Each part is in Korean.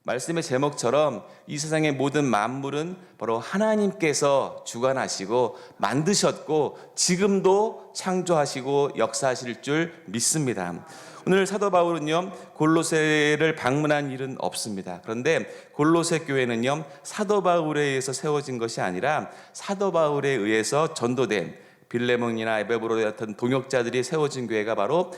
말씀의 제목처럼 이 세상의 모든 만물은 바로 하나님께서 주관하시고 만드셨고 지금도 창조하시고 역사하실 줄 믿습니다. 오늘 사도 바울은요, 골로새를 방문한 일은 없습니다. 그런데 골로새 교회는요, 사도 바울에 의해서 세워진 것이 아니라 사도 바울에 의해서 전도된 빌레몬이나 에베브로 같은 동역자들이 세워진 교회가 바로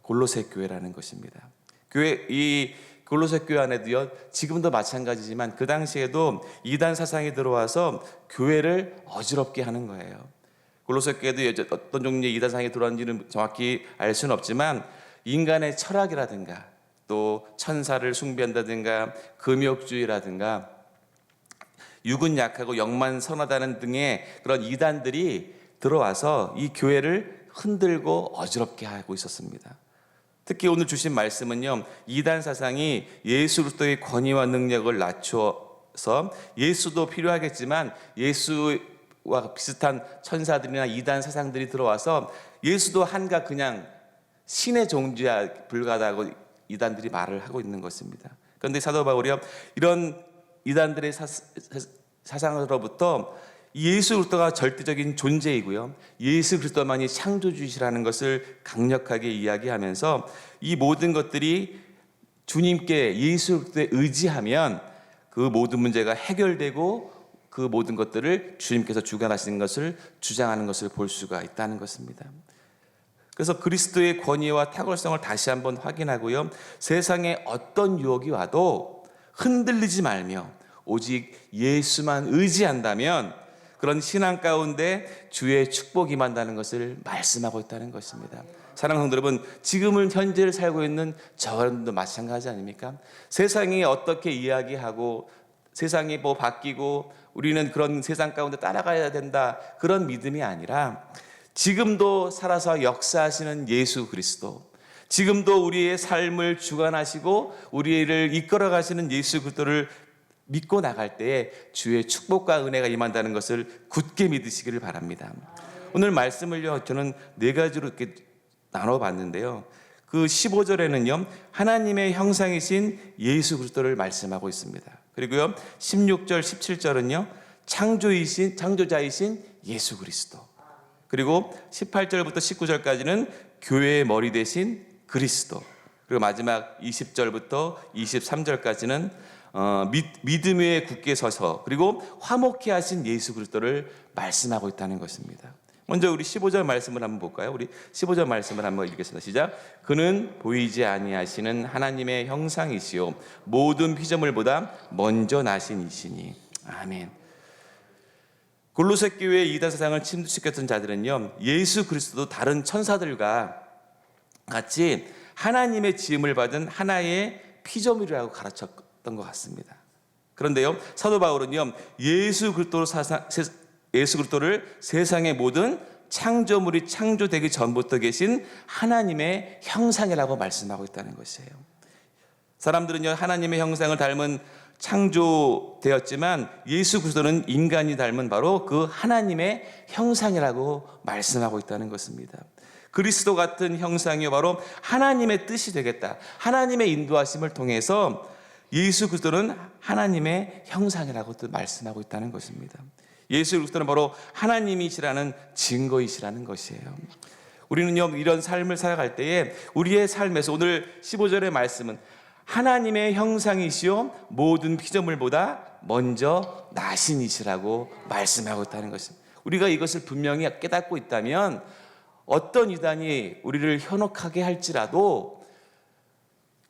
골로새 교회라는 것입니다. 이 골로새 교회 안에도요, 지금도 마찬가지지만 그 당시에도 이단 사상이 들어와서 교회를 어지럽게 하는 거예요. 골로새 교회도 어떤 종류의 이단 사상이 들어왔는지는 정확히 알 수는 없지만 인간의 철학이라든가 또 천사를 숭배한다든가 금욕주의라든가 육은 약하고 영만 선하다는 등의 그런 이단들이 들어와서 이 교회를 흔들고 어지럽게 하고 있었습니다. 특히 오늘 주신 말씀은요, 이단 사상이 예수 그리스도의 권위와 능력을 낮추어서 예수도 필요하겠지만 예수와 비슷한 천사들이나 이단 사상들이 들어와서 예수도 한가 그냥 신의 존재에 불과하다고 이단들이 말을 하고 있는 것입니다. 그런데 사도 바울이요, 이런 이단들의 사상으로부터 예수 그리스도가 절대적인 존재이고요, 예수 그리스도만이 창조주이시라는 것을 강력하게 이야기하면서 이 모든 것들이 주님께 예수 그리스도에 의지하면 그 모든 문제가 해결되고 그 모든 것들을 주님께서 주관하시는 것을 주장하는 것을 볼 수가 있다는 것입니다. 그래서 그리스도의 권위와 탁월성을 다시 한번 확인하고요, 세상에 어떤 유혹이 와도 흔들리지 말며 오직 예수만 의지한다면 그런 신앙 가운데 주의 축복이 임한다는 것을 말씀하고 있다는 것입니다. 사랑하는 성도 여러분, 지금은 현재를 살고 있는 저와도 마찬가지 아닙니까? 세상이 어떻게 이야기하고 세상이 뭐 바뀌고 우리는 그런 세상 가운데 따라가야 된다, 그런 믿음이 아니라 지금도 살아서 역사하시는 예수 그리스도, 지금도 우리의 삶을 주관하시고 우리를 이끌어 가시는 예수 그리스도를 믿고 나갈 때에 주의 축복과 은혜가 임한다는 것을 굳게 믿으시기를 바랍니다. 오늘 말씀을요, 저는 4가지로 이렇게 나눠봤는데요, 그 15절에는요 하나님의 형상이신 예수 그리스도를 말씀하고 있습니다. 그리고요 16절 17절은요 창조자이신 예수 그리스도, 그리고 18절부터 19절까지는 교회의 머리 되신 그리스도, 그리고 마지막 20절부터 23절까지는 믿음 위에 굳게 서서 그리고 화목케 하신 예수 그리스도를 말씀하고 있다는 것입니다. 먼저 우리 15절 말씀을 한번 볼까요? 우리 15절 말씀을 한번 읽겠습니다. 시작. 그는 보이지 아니하시는 하나님의 형상이시요 모든 피조물보다 먼저 나신 이시니. 아멘. 골로새 교회의 이단 사상을 침투시켰던 자들은요, 예수 그리스도도 다른 천사들과 같이 하나님의 지음을 받은 하나의 피조물이라고 가르쳤던 것 같습니다. 그런데요, 사도 바울은요, 예수 그리스도를 세상의 모든 창조물이 창조되기 전부터 계신 하나님의 형상이라고 말씀하고 있다는 것이에요. 사람들은요, 하나님의 형상을 닮은 창조되었지만 예수 그리스도는 인간이 닮은 바로 그 하나님의 형상이라고 말씀하고 있다는 것입니다. 그리스도 같은 형상이 바로 하나님의 뜻이 되겠다, 하나님의 인도하심을 통해서 예수 그리스도는 하나님의 형상이라고 또 말씀하고 있다는 것입니다. 예수 그리스도는 바로 하나님이시라는 증거이시라는 것이에요. 우리는요, 이런 삶을 살아갈 때에 우리의 삶에서 오늘 15절의 말씀은 하나님의 형상이시요 모든 피조물보다 먼저 나신 이시라고 말씀하고 있다는 것입니다. 우리가 이것을 분명히 깨닫고 있다면 어떤 이단이 우리를 현혹하게 할지라도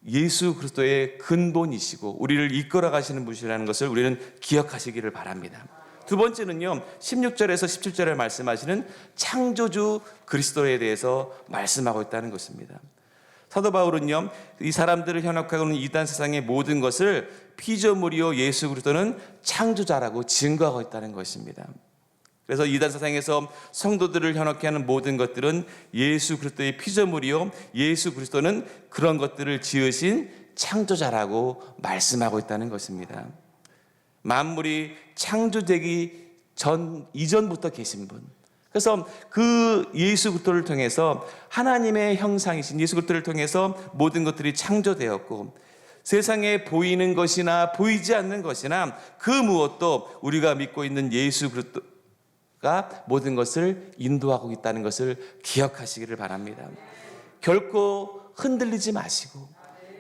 예수 그리스도의 근본이시고 우리를 이끌어 가시는 분이라는 것을 우리는 기억하시기를 바랍니다. 두 번째는요, 16절에서 17절에 말씀하시는 창조주 그리스도에 대해서 말씀하고 있다는 것입니다. 사도 바울은요, 이 사람들을 현혹하고 있는 이단 세상의 모든 것을 피조물이요 예수 그리스도는 창조자라고 증거하고 있다는 것입니다. 그래서 이단 세상에서 성도들을 현혹케 하는 모든 것들은 예수 그리스도의 피조물이요 예수 그리스도는 그런 것들을 지으신 창조자라고 말씀하고 있다는 것입니다. 만물이 창조되기 이전부터 계신 분, 그래서 그 예수 그리스도를 통해서 하나님의 형상이신 예수 그리스도를 통해서 모든 것들이 창조되었고 세상에 보이는 것이나 보이지 않는 것이나 그 무엇도 우리가 믿고 있는 예수 그리스도가 모든 것을 인도하고 있다는 것을 기억하시기를 바랍니다. 결코 흔들리지 마시고,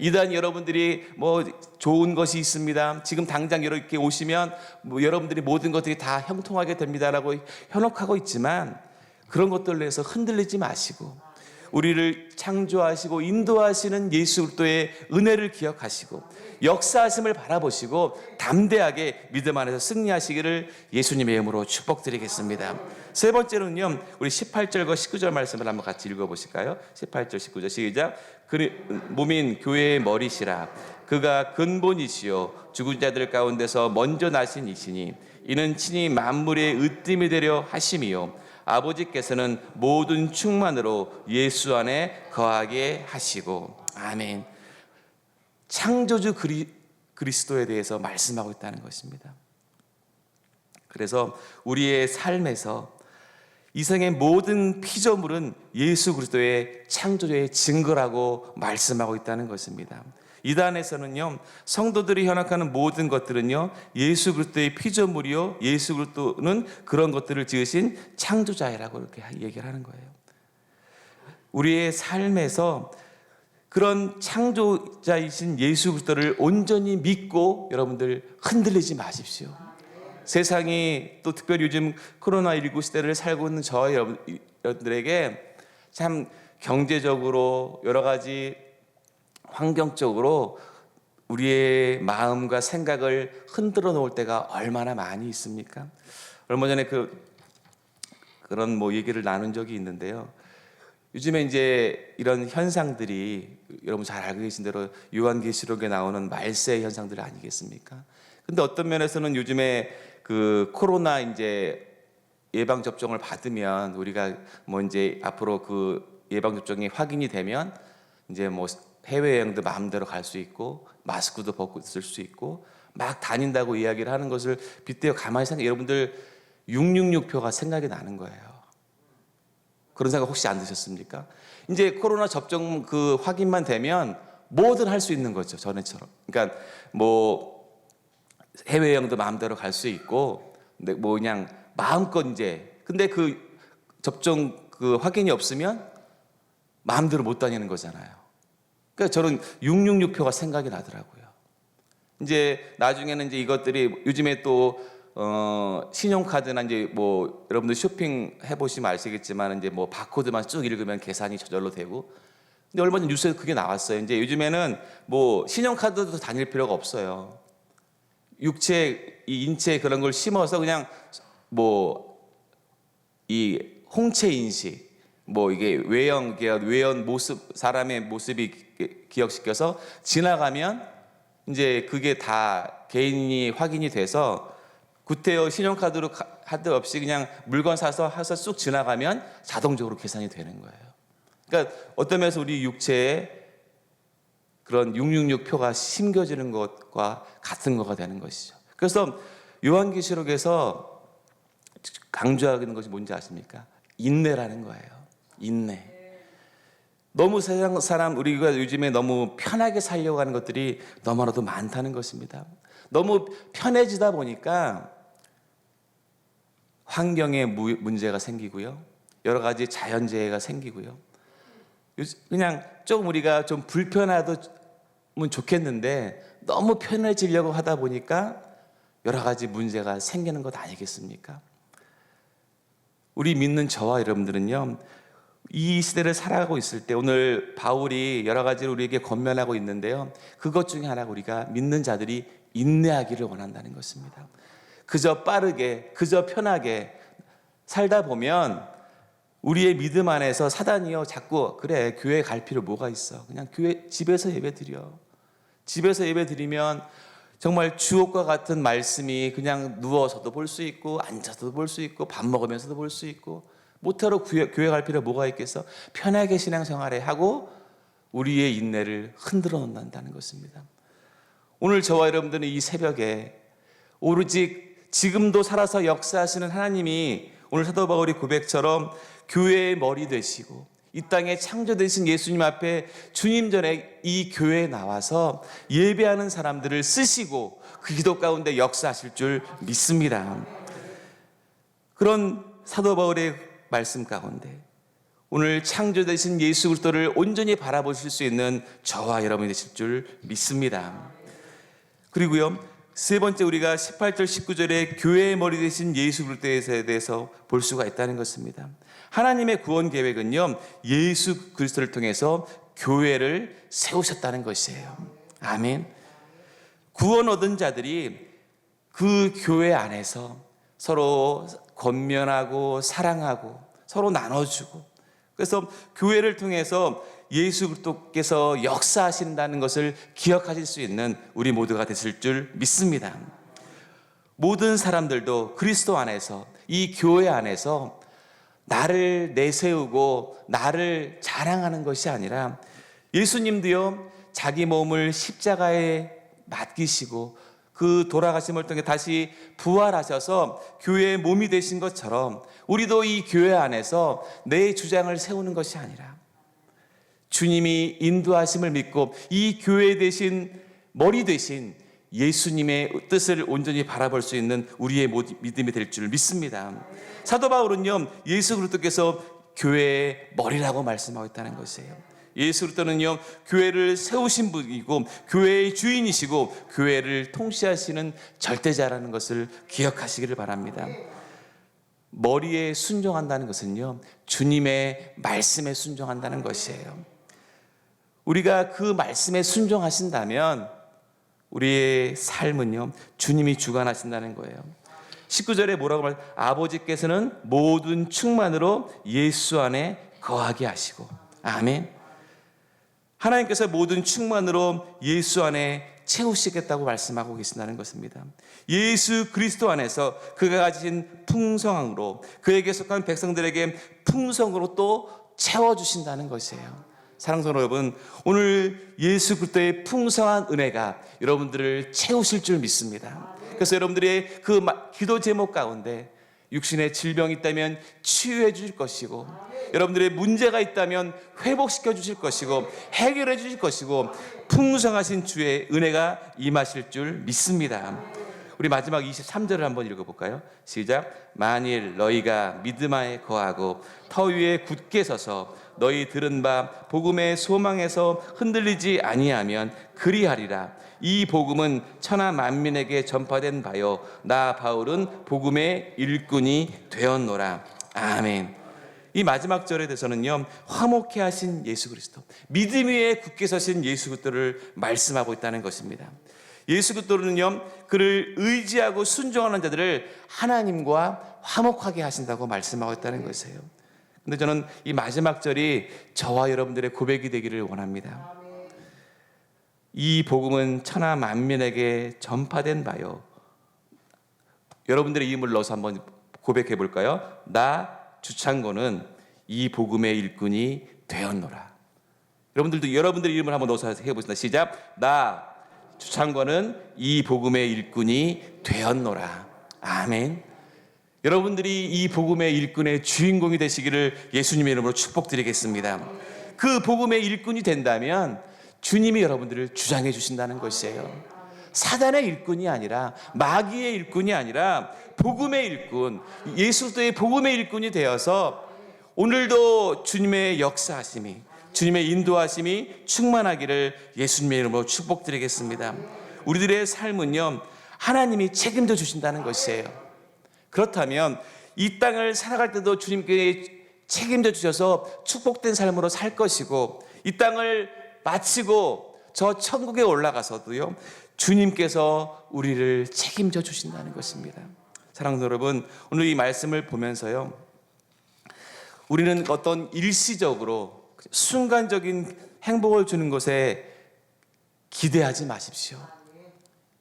이단 여러분들이 뭐 좋은 것이 있습니다, 지금 당장 이렇게 오시면 뭐 여러분들이 모든 것들이 다 형통하게 됩니다라고 현혹하고 있지만, 그런 것들로 해서 흔들리지 마시고 우리를 창조하시고 인도하시는 예수 그리스도의 은혜를 기억하시고 역사하심을 바라보시고 담대하게 믿음 안에서 승리하시기를 예수님의 이름으로 축복드리겠습니다. 세 번째는요, 우리 18절과 19절 말씀을 한번 같이 읽어보실까요? 18절 19절 시작. 몸인 교회의 머리시라. 그가 근본이시요 죽은 자들 가운데서 먼저 나신 이시니 이는 친히 만물의 으뜸이 되려 하심이요 아버지께서는 모든 충만으로 예수 안에 거하게 하시고. 아멘. 창조주 그리스도에 대해서 말씀하고 있다는 것입니다. 그래서 우리의 삶에서 이생의 모든 피조물은 예수 그리스도의 창조주의 증거라고 말씀하고 있다는 것입니다. 이단에서는요, 성도들이 현혹하는 모든 것들은요, 예수 그리스도의 피조물이요, 예수 그리스도는 그런 것들을 지으신 창조자라고 이렇게 얘기를 하는 거예요. 우리의 삶에서 그런 창조자이신 예수 그리스도를 온전히 믿고 여러분들 흔들리지 마십시오. 세상이 또 특별히 요즘 코로나19 시대를 살고 있는 저 여러분들에게 참 경제적으로 여러 가지 환경적으로 우리의 마음과 생각을 흔들어 놓을 때가 얼마나 많이 있습니까? 얼마 전에 그런 뭐 얘기를 나눈 적이 있는데요. 요즘에 이제 이런 현상들이 여러분 잘 알고 계신 대로 요한계시록에 나오는 말세 현상들 아니겠습니까? 근데 어떤 면에서는 요즘에 그 코로나 이제 예방 접종을 받으면 우리가 뭐 이제 앞으로 그 예방 접종이 확인이 되면 이제 뭐 해외여행도 마음대로 갈 수 있고 마스크도 벗고 있을 수 있고 막 다닌다고 이야기를 하는 것을 빗대어 가만히 생각해. 여러분들 666표가 생각이 나는 거예요. 그런 생각 혹시 안 드셨습니까? 이제 코로나 접종 그 확인만 되면 뭐든 할 수 있는 거죠, 전에처럼. 그러니까 뭐 해외여행도 마음대로 갈 수 있고, 근데 뭐 그냥 마음껏 이제, 근데 그 접종 그 확인이 없으면 마음대로 못 다니는 거잖아요. 그러니까 저는 666표가 생각이 나더라고요. 이제 나중에는 이제 이것들이 요즘에 또 신용카드나 이제 뭐 여러분들 쇼핑 해보시면 아시겠지만 이제 뭐 바코드만 쭉 읽으면 계산이 저절로 되고. 근데 얼마 전 뉴스에 그게 나왔어요. 이제 요즘에는 뭐 신용카드도 다닐 필요가 없어요. 육체, 이 인체에 그런 걸 심어서 그냥 뭐 이 홍채 인식, 뭐 이게 외연 모습, 사람의 모습이 기억시켜서 지나가면 이제 그게 다 개인이 확인이 돼서 구태여 신용카드로 카드 없이 그냥 물건 사서 쑥 지나가면 자동적으로 계산이 되는 거예요. 그러니까 어떤 면에서 우리 육체에 그런 666표가 심겨지는 것과 같은 거가 되는 것이죠. 그래서 요한계시록에서 강조하는 것이 뭔지 아십니까? 인내라는 거예요. 인내. 너무 세상 사람, 우리가 요즘에 너무 편하게 살려고 하는 것들이 너무나도 많다는 것입니다. 너무 편해지다 보니까 환경에 문제가 생기고요, 여러 가지 자연재해가 생기고요, 그냥 좀 우리가 좀 불편하면 좋겠는데 너무 편해지려고 하다 보니까 여러 가지 문제가 생기는 것 아니겠습니까? 우리 믿는 저와 여러분들은요, 이 시대를 살아가고 있을 때 오늘 바울이 여러 가지로 우리에게 권면하고 있는데요, 그것 중에 하나가 우리가 믿는 자들이 인내하기를 원한다는 것입니다. 그저 빠르게, 그저 편하게 살다 보면 우리의 믿음 안에서 사단이요 자꾸 그래, 교회 갈 필요 뭐가 있어, 그냥 집에서 예배 드려. 집에서 예배 드리면 정말 주옥과 같은 말씀이 그냥 누워서도 볼 수 있고 앉아서도 볼 수 있고 밥 먹으면서도 볼 수 있고, 모태로 교회 갈 필요 뭐가 있겠어? 편하게 신앙생활해 하고 우리의 인내를 흔들어 놓는다는 것입니다. 오늘 저와 여러분들은 이 새벽에 오로지 지금도 살아서 역사하시는 하나님이 오늘 사도 바울의 고백처럼 교회의 머리 되시고 이 땅에 창조되신 예수님 앞에 주님 전에 이 교회에 나와서 예배하는 사람들을 쓰시고 그 기도 가운데 역사하실 줄 믿습니다. 그런 사도 바울의 말씀 가운데 오늘 창조되신 예수 그리스도를 온전히 바라보실 수 있는 저와 여러분이 되실 줄 믿습니다. 그리고요, 세 번째 우리가 18절 19절에 교회의 머리 되신 예수 그리스도에 대해서 볼 수가 있다는 것입니다. 하나님의 구원 계획은요, 예수 그리스도를 통해서 교회를 세우셨다는 것이에요. 아멘. 구원 얻은 자들이 그 교회 안에서 서로 권면하고 사랑하고 서로 나눠주고, 그래서 교회를 통해서 예수 그리스도께서 역사하신다는 것을 기억하실 수 있는 우리 모두가 되실 줄 믿습니다. 모든 사람들도 그리스도 안에서, 이 교회 안에서 나를 내세우고 나를 자랑하는 것이 아니라 예수님도요, 자기 몸을 십자가에 맡기시고 그 돌아가심을 통해 다시 부활하셔서 교회의 몸이 되신 것처럼 우리도 이 교회 안에서 내 주장을 세우는 것이 아니라 주님이 인도하심을 믿고 이 교회 대신 머리 대신 예수님의 뜻을 온전히 바라볼 수 있는 우리의 믿음이 될 줄 믿습니다. 사도 바울은요, 예수 그리스도께서 교회의 머리라고 말씀하고 있다는 것이에요. 예수 그리스도는요, 교회를 세우신 분이고 교회의 주인이시고 교회를 통치하시는 절대자라는 것을 기억하시기를 바랍니다. 머리에 순종한다는 것은요, 주님의 말씀에 순종한다는 것이에요. 우리가 그 말씀에 순종하신다면 우리의 삶은요, 주님이 주관하신다는 거예요. 19절에 뭐라고 말해요? 아버지께서는 모든 충만으로 예수 안에 거하게 하시고. 아멘. 하나님께서 모든 충만으로 예수 안에 채우시겠다고 말씀하고 계신다는 것입니다. 예수 그리스도 안에서 그가 가진 풍성함으로 그에게 속한 백성들에게 풍성으로 또 채워주신다는 것이에요. 사랑하는 여러분, 오늘 예수 그리스도의 풍성한 은혜가 여러분들을 채우실 줄 믿습니다. 그래서 여러분들의 그 기도 제목 가운데 육신의 질병이 있다면 치유해 주실 것이고, 여러분들의 문제가 있다면 회복시켜 주실 것이고, 해결해 주실 것이고, 풍성하신 주의 은혜가 임하실 줄 믿습니다. 우리 마지막 23절을 한번 읽어볼까요? 시작. 만일 너희가 믿음 안에 거하고 터 위에 굳게 서서 너희 들은 바 복음의 소망에서 흔들리지 아니하면 그리하리라. 이 복음은 천하 만민에게 전파된 바요 나 바울은 복음의 일꾼이 되었노라. 아멘. 이 마지막 절에 대해서는요, 화목해 하신 예수 그리스도, 믿음 위에 굳게 서신 예수 그리스도를 말씀하고 있다는 것입니다. 예수 그리스도는요, 그를 의지하고 순종하는 자들을 하나님과 화목하게 하신다고 말씀하고 있다는 것이에요. 근데 저는 이 마지막 절이 저와 여러분들의 고백이 되기를 원합니다. 이 복음은 천하 만민에게 전파된 바요. 여러분들의 이름을 넣어서 한번 고백해 볼까요? 나 주창고는 이 복음의 일꾼이 되었노라. 여러분들도 여러분들의 이름을 한번 넣어서 해보겠습니다. 시작. 나 주창고는 이 복음의 일꾼이 되었노라. 아멘. 여러분들이 이 복음의 일꾼의 주인공이 되시기를 예수님의 이름으로 축복드리겠습니다. 그 복음의 일꾼이 된다면 주님이 여러분들을 주장해 주신다는 것이에요. 사단의 일꾼이 아니라, 마귀의 일꾼이 아니라 복음의 일꾼, 예수 그리스도의 복음의 일꾼이 되어서 오늘도 주님의 역사하심이, 주님의 인도하심이 충만하기를 예수님의 이름으로 축복드리겠습니다. 우리들의 삶은요, 하나님이 책임져 주신다는 것이에요. 그렇다면 이 땅을 살아갈 때도 주님께 책임져 주셔서 축복된 삶으로 살 것이고, 이 땅을 마치고 저 천국에 올라가서도요, 주님께서 우리를 책임져 주신다는 것입니다. 사랑하는 여러분, 오늘 이 말씀을 보면서요, 우리는 어떤 일시적으로 순간적인 행복을 주는 것에 기대하지 마십시오.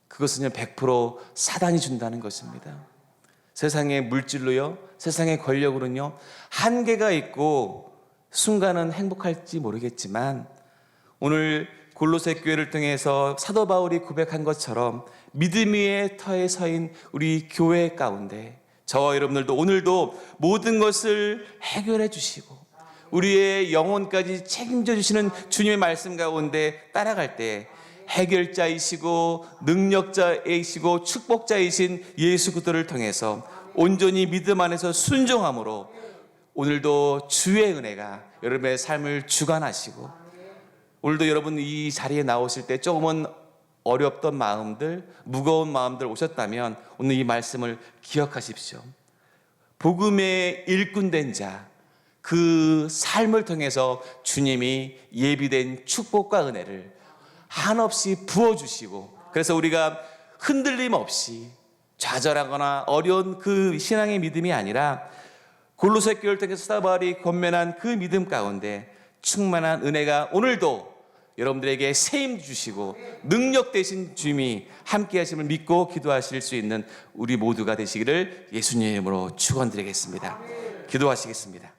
그것은요, 100% 사단이 준다는 것입니다. 세상의 물질로요, 세상의 권력으로는요, 한계가 있고 순간은 행복할지 모르겠지만, 오늘 골로새 교회를 통해서 사도 바울이 고백한 것처럼 믿음 위의 터에 서인 우리 교회 가운데 저와 여러분들도 오늘도 모든 것을 해결해 주시고 우리의 영혼까지 책임져 주시는 주님의 말씀 가운데 따라갈 때 해결자이시고 능력자이시고 축복자이신 예수 그리스도를 통해서 온전히 믿음 안에서 순종함으로 오늘도 주의 은혜가 여러분의 삶을 주관하시고, 오늘도 여러분 이 자리에 나오실 때 조금은 어렵던 마음들, 무거운 마음들 오셨다면 오늘 이 말씀을 기억하십시오. 복음의 일꾼된 자, 그 삶을 통해서 주님이 예비된 축복과 은혜를 한없이 부어주시고, 그래서 우리가 흔들림 없이 좌절하거나 어려운 그 신앙의 믿음이 아니라 골로새 교회를 통해서 스타바울이 권면한 그 믿음 가운데 충만한 은혜가 오늘도 여러분들에게 세임 주시고 능력 되신 주님이 함께 하심을 믿고 기도하실 수 있는 우리 모두가 되시기를 예수님의 이름으로 축원드리겠습니다. 기도하시겠습니다.